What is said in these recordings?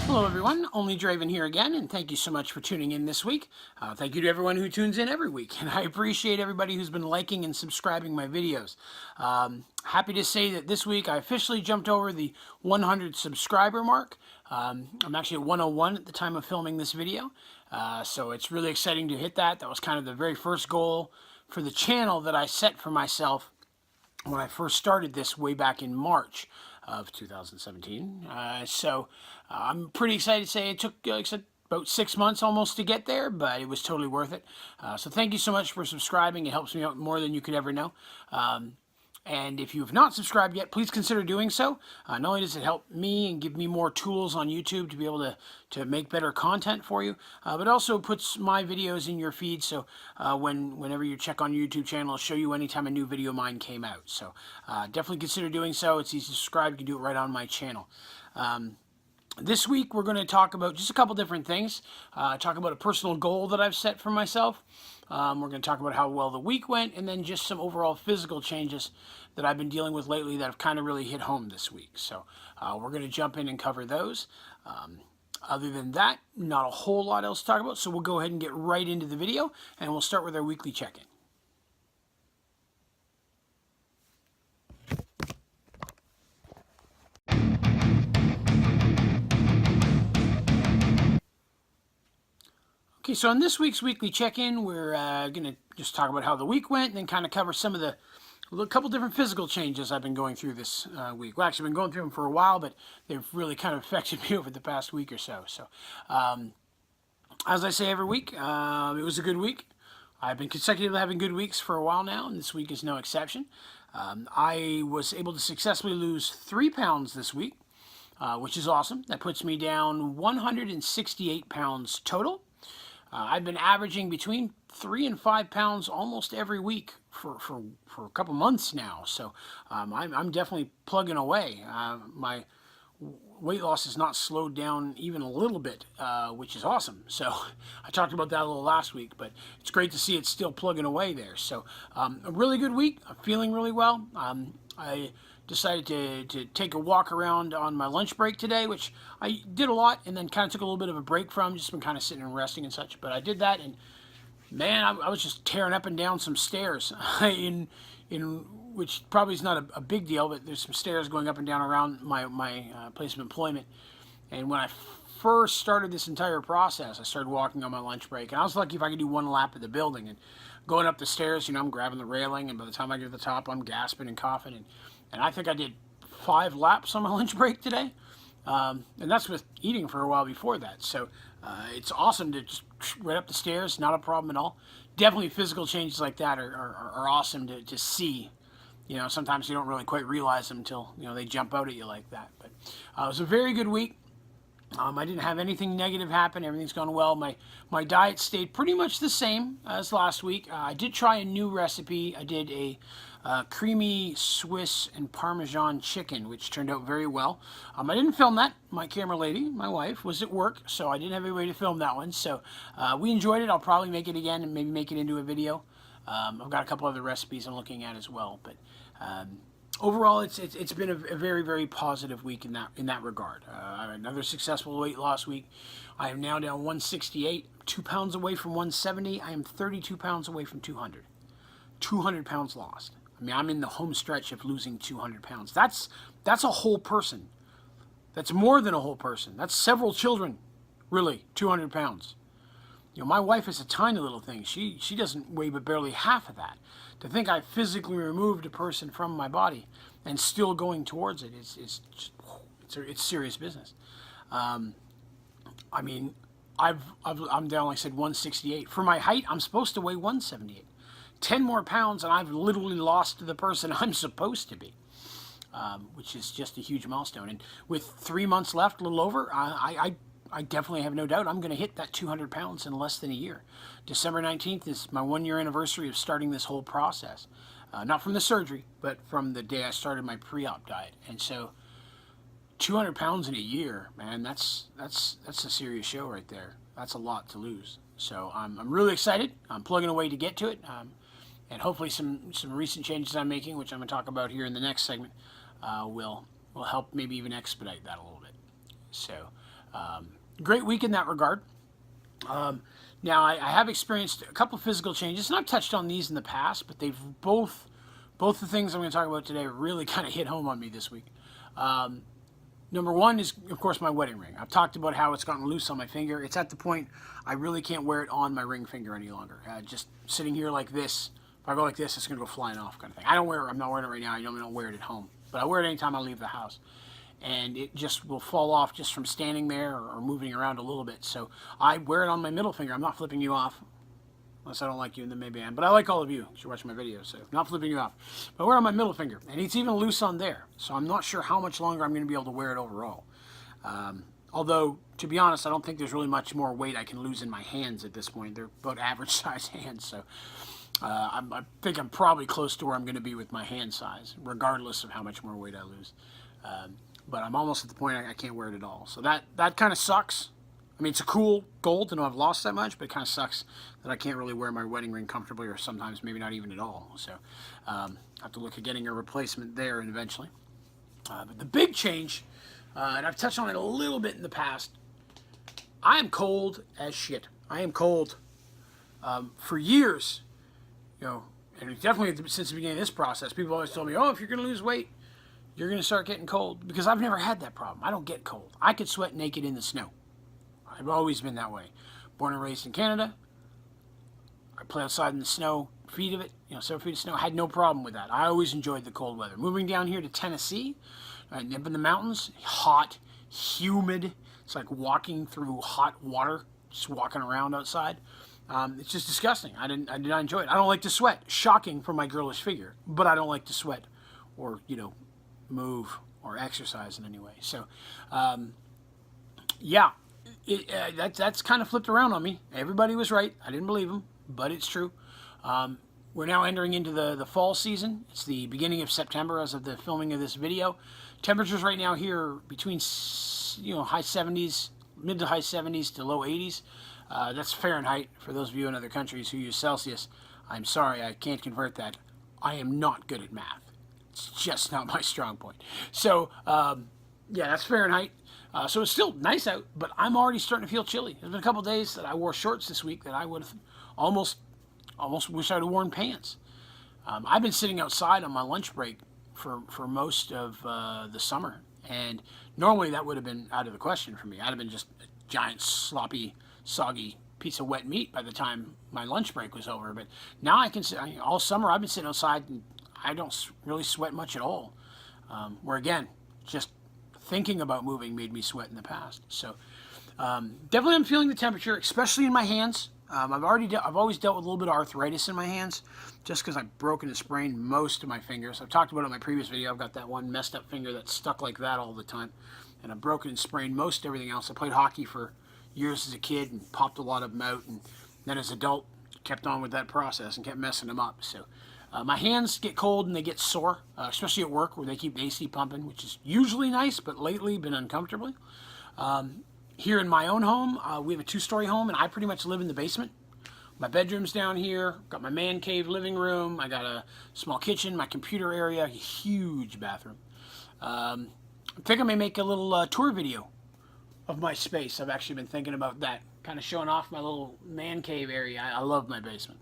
Hello everyone, onlydraven here again, and thank you so much for tuning in this week. Thank you to everyone who tunes in every week, and I appreciate everybody who's been liking and subscribing my videos. Happy to say that this week I officially jumped over the 100 subscriber mark. I'm actually at 101 at the time of filming this video, so it's really exciting to hit that. That was kind of the very first goal for the channel that I set for myself when I first started this way back in March of 2017. I'm pretty excited to say it took, like I said, about 6 months almost to get there, but it was totally worth it. So thank you so much for subscribing. It helps me out more than you could ever know. And if you have not subscribed yet, please consider doing so. Not only does it help me and give me more tools on YouTube to be able to make better content for you, but also puts my videos in your feed, so whenever you check on your YouTube channel, it'll show you anytime a new video of mine came out. So definitely consider doing so. It's easy to subscribe. You can do it right on my channel. This week we're going to talk about just a couple different things. Talk about a personal goal that I've set for myself. We're going to talk about how well the week went, and then just some overall physical changes that I've been dealing with lately that have kind of really hit home this week. So we're going to jump in and cover those. Other than that, not a whole lot else to talk about, so we'll go ahead and get right into the video, and we'll start with our weekly check-in. Okay, so on this week's weekly check-in, we're going to just talk about how the week went and then kind of cover some of a couple different physical changes I've been going through this week. Well, actually, I've been going through them for a while, but they've really kind of affected me over the past week or so. So, as I say every week, it was a good week. I've been consecutively having good weeks for a while now, and this week is no exception. I was able to successfully lose 3 pounds this week, which is awesome. That puts me down 168 pounds total. I've been averaging between 3 and 5 pounds almost every week for a couple months now. So I'm definitely plugging away. My weight loss has not slowed down even a little bit, which is awesome. So I talked about that a little last week, but it's great to see it still plugging away there. So a really good week. I'm feeling really well. I decided to take a walk around on my lunch break today, which I did a lot and then kind of took a little bit of a break from, just been kind of sitting and resting and such. But I did that, and man, I was just tearing up and down some stairs, in which probably is not a big deal, but there's some stairs going up and down around my place of employment. And when I first started this entire process, I started walking on my lunch break, and I was lucky if I could do one lap of the building. And going up the stairs, I'm grabbing the railing, and by the time I get to the top, I'm gasping and coughing. And I think I did 5 laps on my lunch break today. And that's with eating for a while before that. So it's awesome to just right up the stairs, not a problem at all. Definitely physical changes like that are awesome to see. Sometimes you don't really quite realize them until, they jump out at you like that. But it was a very good week. I didn't have anything negative happen. Everything's gone well. My diet stayed pretty much the same as last week. I did try a new recipe. I did a creamy Swiss and Parmesan chicken, which turned out very well. I didn't film that. My camera lady, my wife, was at work, so I didn't have any way to film that one. So we enjoyed it. I'll probably make it again and maybe make it into a video. I've got a couple other recipes I'm looking at as well. But overall, it's been a very, very positive week in that regard. Another successful weight loss week. I am now down 168, 2 pounds away from 170. I am 32 pounds away from 200. 200 pounds lost. I mean, I'm in the home stretch of losing 200 pounds. That's a whole person. That's more than a whole person. That's several children, really, 200 pounds. My wife is a tiny little thing. She doesn't weigh but barely half of that. To think I physically removed a person from my body and still going towards it is it's serious business. I mean, I'm down, like I said, 168. For my height, I'm supposed to weigh 178. 10 more pounds, and I've literally lost the person I'm supposed to be, which is just a huge milestone. And with 3 months left, a little over, I definitely have no doubt I'm going to hit that 200 pounds in less than a year. December 19th is my 1-year anniversary of starting this whole process. Not from the surgery, but from the day I started my pre-op diet. And so 200 pounds in a year, man, that's a serious show right there. That's a lot to lose. So I'm really excited. I'm plugging away to get to it. And hopefully some recent changes I'm making, which I'm going to talk about here in the next segment, will help maybe even expedite that a little bit. So great week in that regard. Now I have experienced a couple of physical changes, and I've touched on these in the past, but they've both the things I'm going to talk about today really kind of hit home on me this week. Number one is, of course, my wedding ring. I've talked about how it's gotten loose on my finger. It's at the point I really can't wear it on my ring finger any longer. Just sitting here like this, if I go like this, it's going to go flying off kind of thing. I'm not wearing it right now. I don't wear it at home. But I wear it anytime I leave the house. And it just will fall off just from standing there or moving around a little bit. So I wear it on my middle finger. I'm not flipping you off. Unless I don't like you, and then maybe I am. But I like all of you because you're watching my videos, so I'm not flipping you off. But I wear it on my middle finger, and it's even loose on there. So I'm not sure how much longer I'm going to be able to wear it overall. Although, to be honest, I don't think there's really much more weight I can lose in my hands at this point. They're about average size hands, so I think I'm probably close to where I'm going to be with my hand size, regardless of how much more weight I lose. But I'm almost at the point I can't wear it at all. So that kind of sucks. I mean, it's a cool goal to know I've lost that much, but it kind of sucks that I can't really wear my wedding ring comfortably, or sometimes maybe not even at all. So I have to look at getting a replacement there and eventually. But the big change, and I've touched on it a little bit in the past, I am cold as shit. I am cold. For years, and definitely since the beginning of this process, people always told me, oh, if you're going to lose weight, you're going to start getting cold. Because I've never had that problem. I don't get cold. I could sweat naked in the snow. I've always been that way. Born and raised in Canada. I play outside in the snow, feet of it, 7 feet of snow. I had no problem with that. I always enjoyed the cold weather. Moving down here to Tennessee, up in the mountains, hot, humid. It's like walking through hot water, just walking around outside. It's just disgusting. I did not enjoy it. I don't like to sweat. Shocking for my girlish figure, but I don't like to sweat or move or exercise in any way. So, yeah. That's kind of flipped around on me. Everybody was right. I didn't believe them, but it's true. We're now entering into the fall season. It's the beginning of September as of the filming of this video. Temperatures right now here between high 70s, mid to high 70s to low 80s. That's Fahrenheit for those of you in other countries who use Celsius. I'm sorry, I can't convert that. I am not good at math. It's just not my strong point. So, yeah, that's Fahrenheit. So it's still nice out, but I'm already starting to feel chilly. There's been a couple days that I wore shorts this week that I would have almost wish I'd have worn pants. I've been sitting outside on my lunch break for most of the summer, and normally that would have been out of the question for me. I'd have been just a giant, sloppy, soggy piece of wet meat by the time my lunch break was over. But now I can sit, all summer I've been sitting outside, and I don't really sweat much at all. Where again, just thinking about moving made me sweat in the past. So definitely I'm feeling the temperature, especially in my hands. I've always dealt with a little bit of arthritis in my hands, just because I've broken and sprained most of my fingers. I've talked about it in my previous video. I've got that one messed up finger that's stuck like that all the time, and I've broken and sprained most everything else. I played hockey for years as a kid and popped a lot of them out, and then as an adult kept on with that process and kept messing them up. So my hands get cold and they get sore, especially at work where they keep the AC pumping, which is usually nice, but lately been uncomfortably. Here in my own home, we have a 2-story home, and I pretty much live in the basement. My bedroom's down here, got my man cave living room, I got a small kitchen, my computer area, a huge bathroom. I think I may make a little tour video of my space. I've actually been thinking about that, kind of showing off my little man cave area. I love my basement.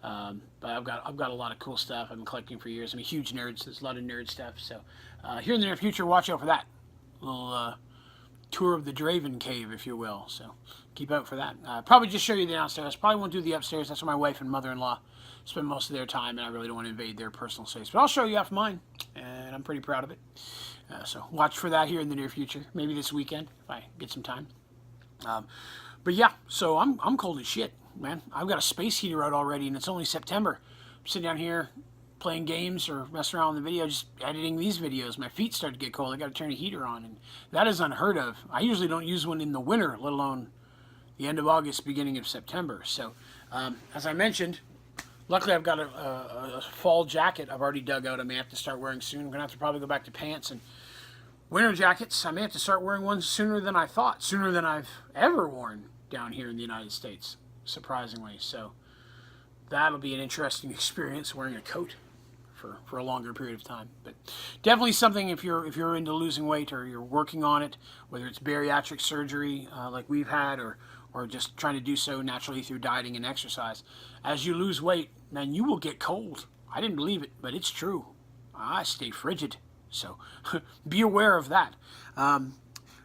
But I've got a lot of cool stuff I've been collecting for years. I'm a huge nerd, so there's a lot of nerd stuff. So here in the near future, watch out for that. A little tour of the Draven cave, if you will. So keep out for that. Probably just show you the downstairs. Probably won't do the upstairs. That's where my wife and mother-in-law spend most of their time, and I really don't want to invade their personal space. But I'll show you off mine, and I'm pretty proud of it. So watch for that here in the near future. Maybe this weekend, if I get some time. But yeah, so I'm cold as shit, man. I've got a space heater out already, and it's only September. I'm sitting down here playing games or messing around with the video, just editing these videos. My feet start to get cold. I got to turn the heater on, and that is unheard of. I usually don't use one in the winter, let alone the end of August, beginning of September. So, as I mentioned, luckily I've got a fall jacket I've already dug out. I may have to start wearing soon. I'm going to have to probably go back to pants and Winter jackets, I may have to start wearing one sooner than I thought, sooner than I've ever worn down here in the United States, surprisingly. So that'll be an interesting experience, wearing a coat for a longer period of time. But definitely something, if you're into losing weight or you're working on it, whether it's bariatric surgery like we've had, or just trying to do so naturally through dieting and exercise. As you lose weight, man, you will get cold. I didn't believe it, but it's true. I stay frigid. So be aware of that. But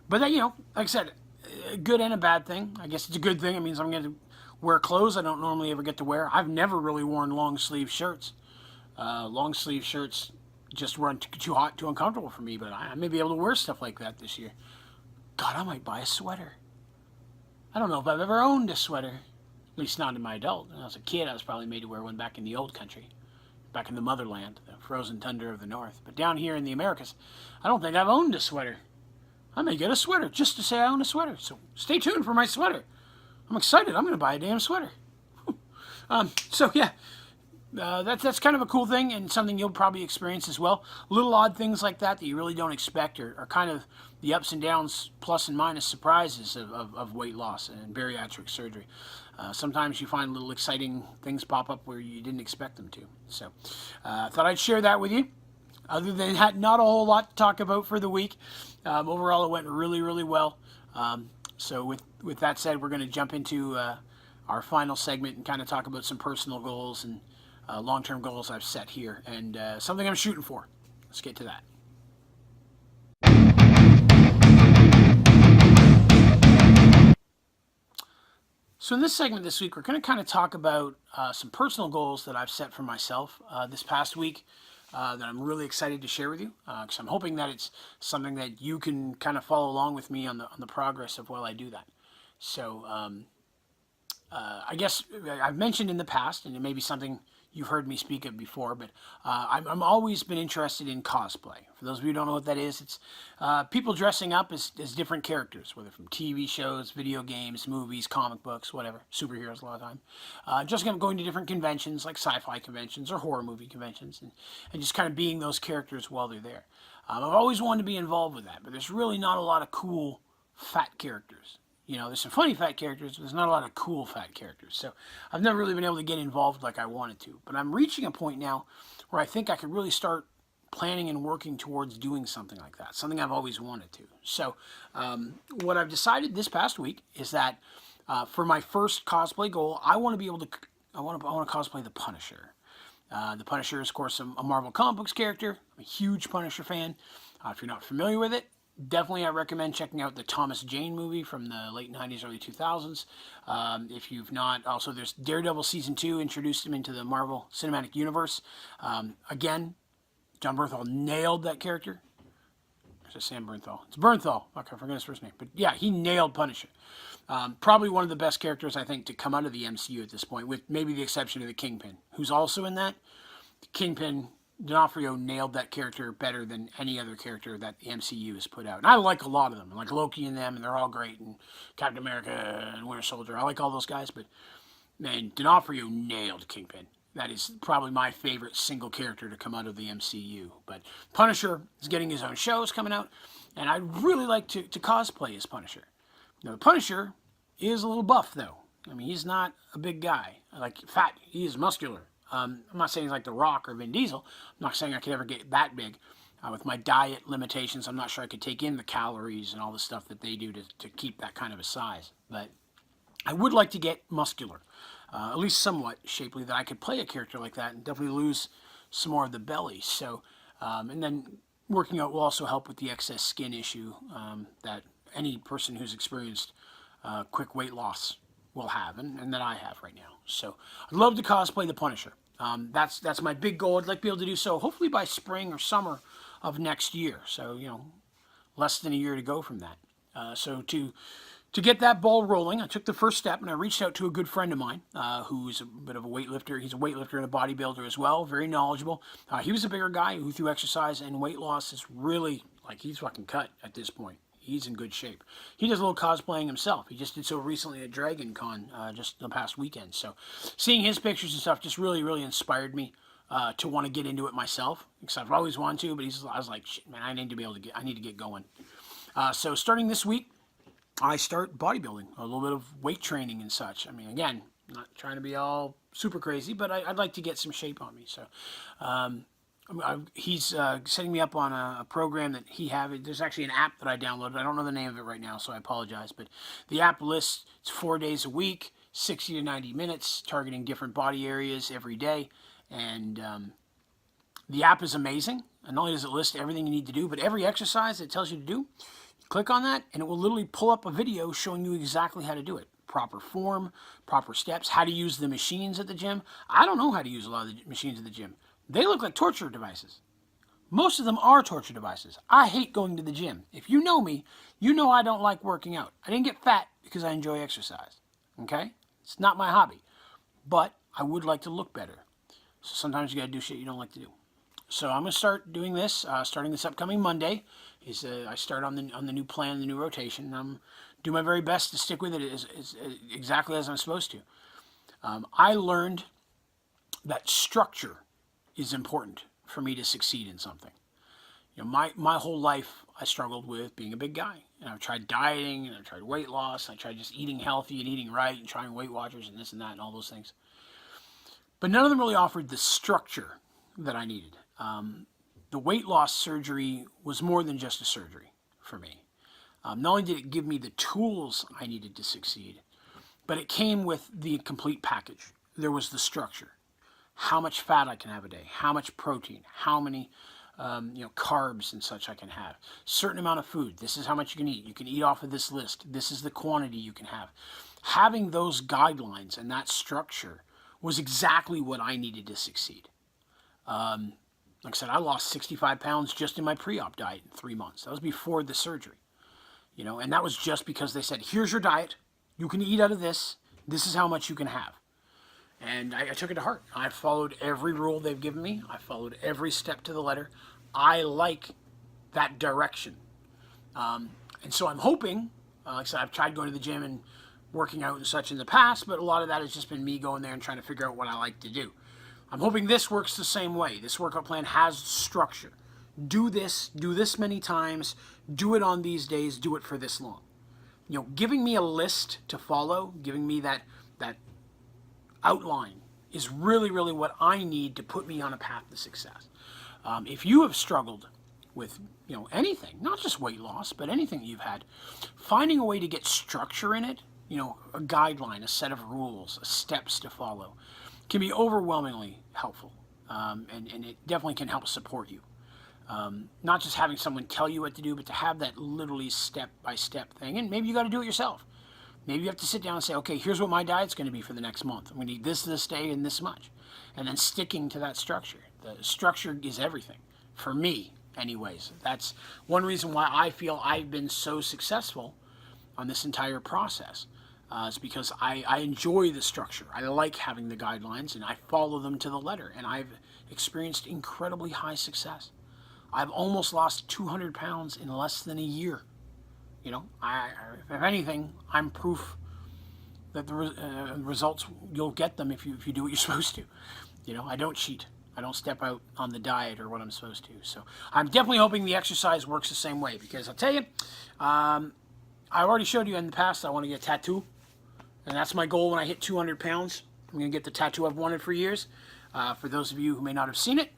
then, like I said, a good and a bad thing. I guess it's a good thing. It means I'm going to wear clothes I don't normally ever get to wear. I've never really worn long sleeve shirts. Long sleeve shirts just run too hot, too uncomfortable for me. But I may be able to wear stuff like that this year. God, I might buy a sweater. I don't know if I've ever owned a sweater. At least not in my adult. When I was a kid, I was probably made to wear one back in the old country. Back in the motherland, the frozen tundra of the north. But down here in the Americas, I don't think I've owned a sweater. I may get a sweater just to say I own a sweater. So stay tuned for my sweater. I'm excited. I'm going to buy a damn sweater. So yeah, that's kind of a cool thing, and something you'll probably experience as well. Little odd things like that you really don't expect are kind of the ups and downs, plus and minus surprises of weight loss and bariatric surgery. Sometimes you find little exciting things pop up where you didn't expect them to. So I thought I'd share that with you. Other than that, not a whole lot to talk about for the week. Overall, it went really, really well. So with that said, we're going to jump into our final segment and kind of talk about some personal goals and long-term goals I've set here, and something I'm shooting for. Let's get to that. So in this segment this week, we're going to kind of talk about some personal goals that I've set for myself this past week that I'm really excited to share with you, because I'm hoping that it's something that you can kind of follow along with me on the progress of while I do that. So I guess I've mentioned in the past, and it may be something you've heard me speak of before, but I'm always been interested in cosplay. For those of you who don't know what that is, it's people dressing up as different characters, whether from TV shows, video games, movies, comic books, whatever, superheroes a lot of the time. Just kind of going to different conventions, like sci-fi conventions or horror movie conventions, and just kind of being those characters while they're there. I've always wanted to be involved with that, but there's really not a lot of cool fat characters. There's some funny fat characters, but there's not a lot of cool fat characters. So I've never really been able to get involved like I wanted to. But I'm reaching a point now where I think I could really start planning and working towards doing something like that, something I've always wanted to. So what I've decided this past week is that for my first cosplay goal, I want to be able to, I want to cosplay the Punisher. The Punisher is, of course, a Marvel comic books character. I'm a huge Punisher fan. If you're not familiar with it, definitely I recommend checking out the Thomas Jane movie from the late 90s, early 2000s. If you've not, also there's Daredevil Season 2, introduced him into the Marvel Cinematic Universe. Again, John Bernthal nailed that character. Or is it Sam Bernthal? It's Bernthal. Okay, I forgot his first name. But yeah, he nailed Punisher. Probably one of the best characters, I think, to come out of the MCU at this point, with maybe the exception of the Kingpin, who's also in that. The Kingpin, D'Onofrio nailed that character better than any other character that the MCU has put out. And I like a lot of them. I like Loki and them, and they're all great. And Captain America and Winter Soldier. I like all those guys, but man, D'Onofrio nailed Kingpin. That is probably my favorite single character to come out of the MCU. But Punisher is getting his own shows coming out, and I'd really like to cosplay as Punisher. Now, the Punisher is a little buff, though. I mean, he's not a big guy. Like, fat. He is muscular. I'm not saying he's like The Rock or Vin Diesel. I'm not saying I could ever get that big. With my diet limitations, I'm not sure I could take in the calories and all the stuff that they do to keep that kind of a size. But I would like to get muscular, at least somewhat shapely, that I could play a character like that and definitely lose some more of the belly. So, and then working out will also help with the excess skin issue that any person who's experienced quick weight loss will have, and that I have right now. So I'd love to cosplay the Punisher. That's my big goal. I'd like to be able to do so hopefully by spring or summer of next year. So, less than a year to go from that. So to get that ball rolling, I took the first step and I reached out to a good friend of mine who's a bit of a weightlifter. He's a weightlifter and a bodybuilder as well, very knowledgeable. He was a bigger guy who, through exercise and weight loss, is really, like, he's fucking cut at this point. He's in good shape. He does a little cosplaying himself. He just did so recently at Dragon Con just the past weekend. So seeing his pictures and stuff just really, really inspired me to want to get into it myself, because I've always wanted to, but I was like, shit, man, I need to get going. So starting this week, I start bodybuilding, a little bit of weight training and such. I mean, again, not trying to be all super crazy, but I'd like to get some shape on me. So he's setting me up on a program that there's actually an app that I downloaded. I don't know the name of it right now, so I apologize. But the app lists, it's 4 days a week, 60 to 90 minutes, targeting different body areas every day. And the app is amazing. And not only does it list everything you need to do, but every exercise it tells you to do, you click on that, and it will literally pull up a video showing you exactly how to do it. Proper form, proper steps, how to use the machines at the gym. I don't know how to use a lot of the machines at the gym. They look like torture devices. Most of them are torture devices. I hate going to the gym. If you know me, you know I don't like working out. I didn't get fat because I enjoy exercise. Okay? It's not my hobby. But I would like to look better. So sometimes you got to do shit you don't like to do. So I'm going to start doing this, starting this upcoming Monday. I start on the new plan, the new rotation. And I'm do my very best to stick with it exactly as I'm supposed to. I learned that structure is important for me to succeed in something. You know, my whole life I struggled with being a big guy. And I've tried dieting, and I've tried weight loss, and I tried just eating healthy and eating right, and trying Weight Watchers and this and that and all those things. But none of them really offered the structure that I needed. The weight loss surgery was more than just a surgery for me. Not only did it give me the tools I needed to succeed, but it came with the complete package. There was the structure. How much fat I can have a day, how much protein, how many carbs and such I can have. Certain amount of food. This is how much you can eat. You can eat off of this list. This is the quantity you can have. Having those guidelines and that structure was exactly what I needed to succeed. Like I said, I lost 65 pounds just in my pre-op diet in 3 months. That was before the surgery. You know, and that was just because they said, here's your diet. You can eat out of this. This is how much you can have. And I took it to heart. I followed every rule they've given me. I followed every step to the letter. I like that direction. And so I'm hoping, like I said, I've tried going to the gym and working out and such in the past, but a lot of that has just been me going there and trying to figure out what I like to do. I'm hoping this works the same way. This workout plan has structure. Do this many times, do it on these days, do it for this long. You know, giving me a list to follow, giving me that outline is really, really what I need to put me on a path to success. If you have struggled with, anything, not just weight loss, but anything you've had, finding a way to get structure in it, a guideline, a set of rules, steps to follow, can be overwhelmingly helpful. And it definitely can help support you. Not just having someone tell you what to do, but to have that literally step-by-step thing. And maybe you got to do it yourself. Maybe you have to sit down and say, okay, here's what my diet's going to be for the next month. I'm going to eat this day and this much. And then sticking to that structure. The structure is everything. For me, anyways. That's one reason why I feel I've been so successful on this entire process. Is because I enjoy the structure. I like having the guidelines, and I follow them to the letter. And I've experienced incredibly high success. I've almost lost 200 pounds in less than a year. If anything, I'm proof that the results, you'll get them if you do what you're supposed to. I don't cheat. I don't step out on the diet or what I'm supposed to. So I'm definitely hoping the exercise works the same way, because I'll tell you, I've already showed you in the past I want to get a tattoo. And that's my goal when I hit 200 pounds. I'm going to get the tattoo I've wanted for years. For those of you who may not have seen it,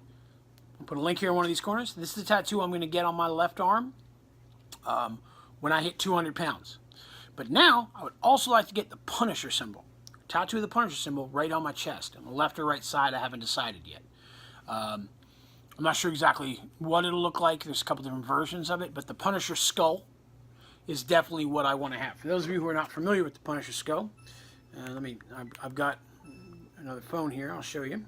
I'll put a link here in one of these corners. This is the tattoo I'm going to get on my left arm when I hit 200 pounds. But now, I would also like to get the Punisher symbol. Tattoo of the Punisher symbol right on my chest. On the left or right side, I haven't decided yet. I'm not sure exactly what it'll look like. There's a couple different versions of it. But the Punisher skull is definitely what I want to have. For those of you who are not familiar with the Punisher skull, I've got another phone here. I'll show you.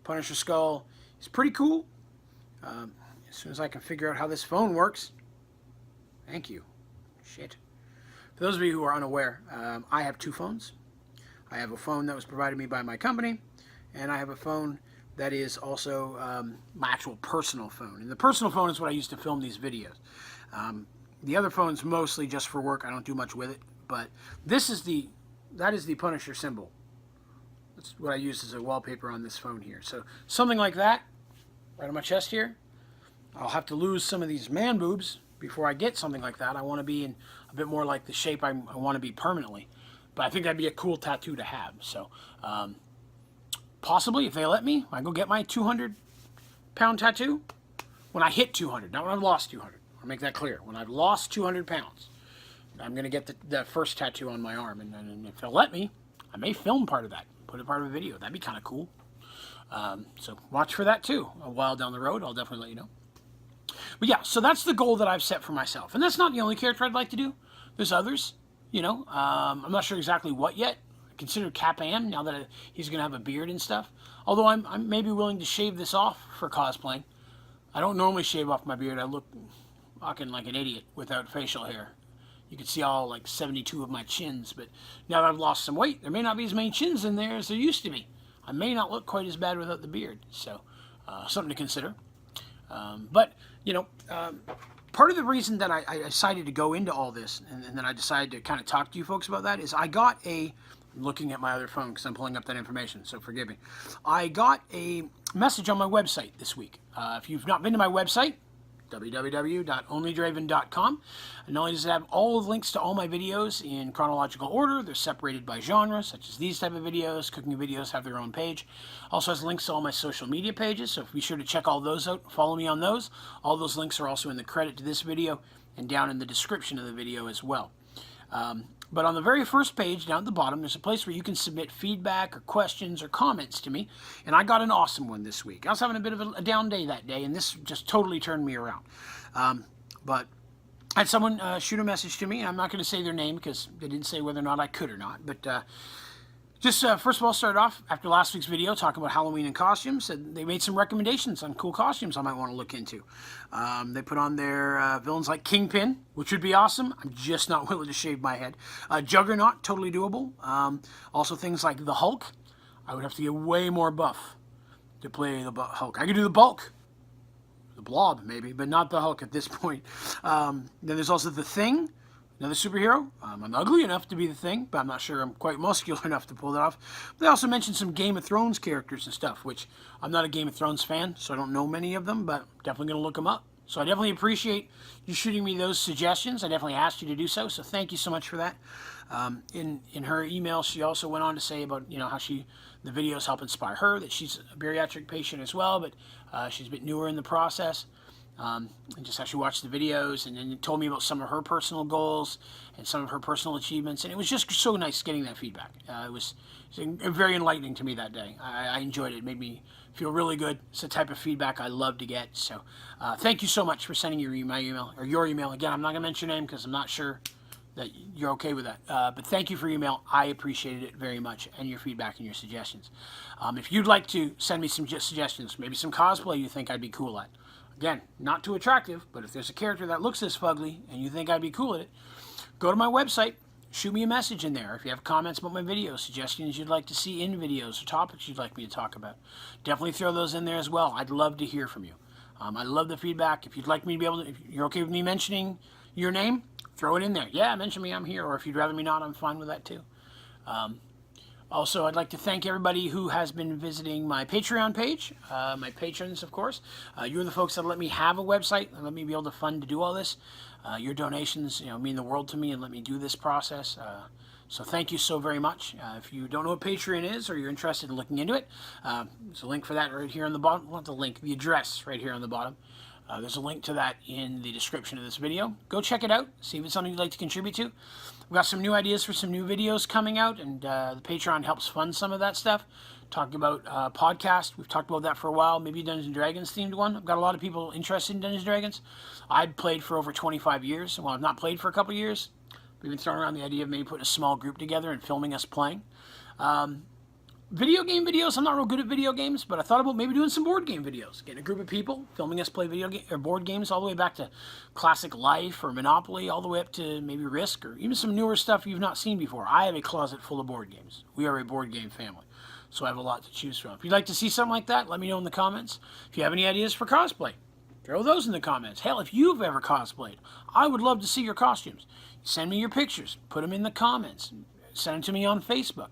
Punisher skull is pretty cool. As soon as I can figure out how this phone works. Thank you. Shit. For those of you who are unaware, I have two phones. I have a phone that was provided me by my company, and I have a phone that is also my actual personal phone. And the personal phone is what I use to film these videos. The other phone's mostly just for work. I don't do much with it. But that is the Punisher symbol. That's what I use as a wallpaper on this phone here. So something like that, right on my chest here. I'll have to lose some of these man boobs before I get something like that. I want to be in a bit more like the shape I want to be permanently. But I think that'd be a cool tattoo to have. So possibly, if they let me, I go get my 200-pound tattoo when I hit 200, not when I've lost 200. I'll make that clear. When I've lost 200 pounds, I'm going to get the first tattoo on my arm. And if they'll let me, I may film part of that, put it part of a video. That'd be kind of cool. So watch for that too. A while down the road, I'll definitely let you know. But yeah, so that's the goal that I've set for myself. And that's not the only character I'd like to do. There's others, you know. I'm not sure exactly what yet. I consider Capan, now that he's going to have a beard and stuff. Although I'm maybe willing to shave this off for cosplaying. I don't normally shave off my beard. I look fucking like an idiot without facial hair. You can see all like 72 of my chins. But now that I've lost some weight, there may not be as many chins in there as there used to be. I may not look quite as bad without the beard. So something to consider. But, you know, part of the reason that I decided to go into all this and then I decided to kind of talk to you folks about that is I got I'm looking at my other phone because I'm pulling up that information, so forgive me. I got a message on my website this week. If you've not been to my website, www.onlydraven.com. And not only does it have all the links to all my videos in chronological order, they're separated by genre, such as these type of videos. Cooking videos have their own page. Also has links to all my social media pages, so be sure to check all those out. Follow me on those. All those links are also in the credit to this video and down in the description of the video as well. But on the very first page, down at the bottom, there's a place where you can submit feedback or questions or comments to me. And I got an awesome one this week. I was having a bit of a down day that day, and this just totally turned me around. But I had someone shoot a message to me, and I'm not going to say their name because they didn't say whether or not I could or not. But just first of all, start off after last week's video talking about Halloween and costumes. And they made some recommendations on cool costumes I might want to look into. They put on their villains like Kingpin, which would be awesome. I'm just not willing to shave my head. Juggernaut, totally doable. Also things like the Hulk. I would have to get way more buff to play the Hulk. I could do the Bulk. The Blob, maybe, but not the Hulk at this point. Then there's also the Thing. Another superhero. I'm ugly enough to be the Thing, but I'm not sure I'm quite muscular enough to pull that off. They also mentioned some Game of Thrones characters and stuff, which I'm not a Game of Thrones fan, so I don't know many of them, but I'm definitely going to look them up. So I definitely appreciate you shooting me those suggestions. I definitely asked you to do so, so thank you so much for that. In her email, she also went on to say about, you know, how the videos help inspire her, that she's a bariatric patient as well, but she's a bit newer in the process. And just how she watched the videos and then told me about some of her personal goals and some of her personal achievements. And it was just so nice getting that feedback. It was very enlightening to me that day. I enjoyed it. It made me feel really good. It's the type of feedback I love to get. So thank you so much for sending your email. Again, I'm not going to mention your name because I'm not sure that you're okay with that. But thank you for your email. I appreciated it very much, and your feedback and your suggestions. If you'd like to send me some suggestions, maybe some cosplay you think I'd be cool at. Again, not too attractive, but if there's a character that looks this fugly and you think I'd be cool at it, go to my website, shoot me a message in there. If you have comments about my videos, suggestions you'd like to see in videos, or topics you'd like me to talk about, definitely throw those in there as well. I'd love to hear from you. I love the feedback. If you'd like me to be able to, if you're okay with me mentioning your name, throw it in there. Yeah, mention me, I'm here. Or if you'd rather me not, I'm fine with that too. Also, I'd like to thank everybody who has been visiting my Patreon page, my patrons, of course. You're the folks that let me have a website and let me be able to fund to do all this. Your donations, mean the world to me and let me do this process. So thank you so very much. If you don't know what Patreon is or you're interested in looking into it, there's a link for that right here on the bottom. Not the link, the address right here on the bottom. There's a link to that in the description of this video. Go check it out. See if it's something you'd like to contribute to. We've got some new ideas for some new videos coming out, and the Patreon helps fund some of that stuff. Talking about podcast. We've talked about that for a while. Maybe a Dungeons & Dragons themed one. I've got a lot of people interested in Dungeons & Dragons. I've played for over 25 years. Well, I've not played for a couple years. We've been throwing around the idea of maybe putting a small group together and filming us playing. Video game videos, I'm not real good at video games, but I thought about maybe doing some board game videos. Getting a group of people, filming us play board games all the way back to Classic Life or Monopoly, all the way up to maybe Risk or even some newer stuff you've not seen before. I have a closet full of board games. We are a board game family, so I have a lot to choose from. If you'd like to see something like that, let me know in the comments. If you have any ideas for cosplay, throw those in the comments. Hell, if you've ever cosplayed, I would love to see your costumes. Send me your pictures. Put them in the comments. Send them to me on Facebook.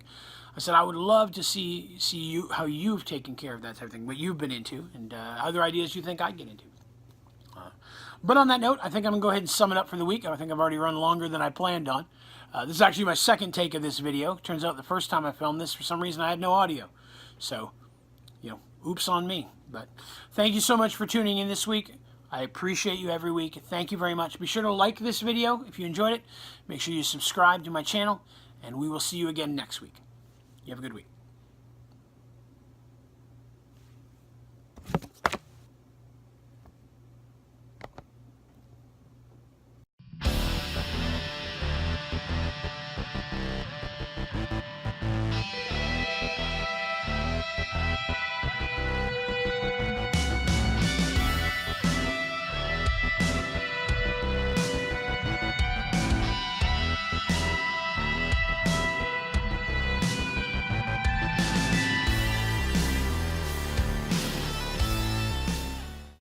I said I would love to see you how you've taken care of that type of thing, what you've been into, and other ideas you think I'd get into. But on that note, I think I'm going to go ahead and sum it up for the week. I think I've already run longer than I planned on. This is actually my second take of this video. Turns out the first time I filmed this, for some reason, I had no audio. So, oops on me. But thank you so much for tuning in this week. I appreciate you every week. Thank you very much. Be sure to like this video if you enjoyed it. Make sure you subscribe to my channel, and we will see you again next week. You have a good week.